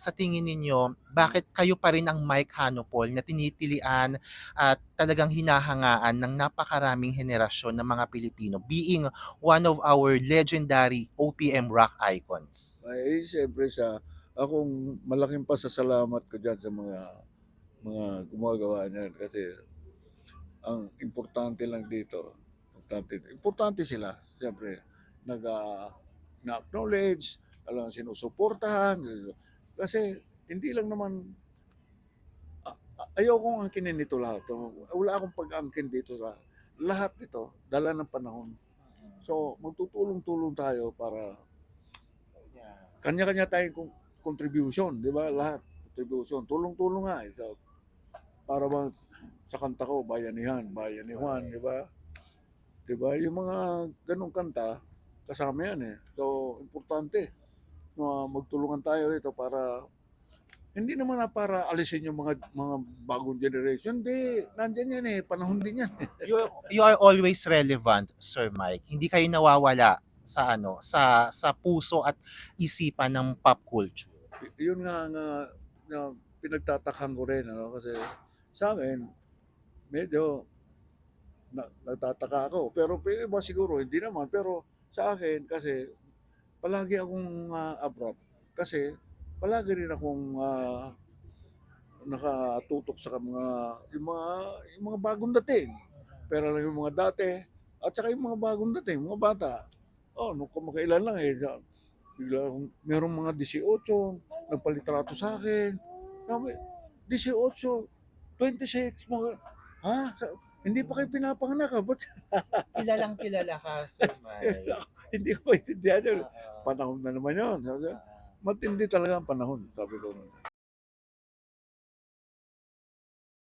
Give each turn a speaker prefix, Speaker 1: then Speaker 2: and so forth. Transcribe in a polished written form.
Speaker 1: sa tingin ninyo, bakit kayo pa rin ang Mike Hanopol na tinitilian at talagang hinahangaan ng napakaraming henerasyon ng mga Pilipino being one of our legendary OPM rock icons?
Speaker 2: Ay, siyempre akong malaking pasasalamat ko diyan sa mga gumagawa niyan kasi ang importante lang dito, importante sila siyempre nag na-acknowledge, sinusuportahan kasi hindi lang naman ayokong angkinin nito lahat. Wala akong pag-angkin dito sa lahat nito, dala ng panahon. So, magtutulong-tulong tayo para kanya-kanya tayong contribution, di ba? Lahat, contribution. Tulong-tulong nga. So, para bang sa kanta ko, Bayanihan, Bayanihan, di ba? Di ba? Yung mga ganong kanta, kasama yan eh. So, importante na magtulungan tayo rito para hindi naman na para alisin yung mga bagong generation. Hindi, nandyan yan eh. Panahon din yan.
Speaker 1: You are always relevant, Sir Mike. Hindi kayo nawawala sa sa puso at isipan ng pop culture.
Speaker 2: Yun nga na pinagtatakhan ko rin. Kasi sa akin, medyo nagtataka ako. Pero iba siguro, hindi naman. Pero sa akin, kasi palagi akong abrupt. Kasi palagi rin akong nakatutok sa yung mga bagong dating. Pero lang yung mga dati, at saka yung mga bagong dating, mga bata. Nung kumakailan lang bigla merong mga 18, nagpalitrato sa akin. Sabi, 18, 26, hindi pa kayo pinapanganak ha? Ba't
Speaker 1: Kilalang kilala ka, Sir Mike.
Speaker 2: hindi ko maintindihan yun?
Speaker 1: Oo.
Speaker 2: Panahon na naman yun. Sabi, matindi talaga ang panahon, sabi ko.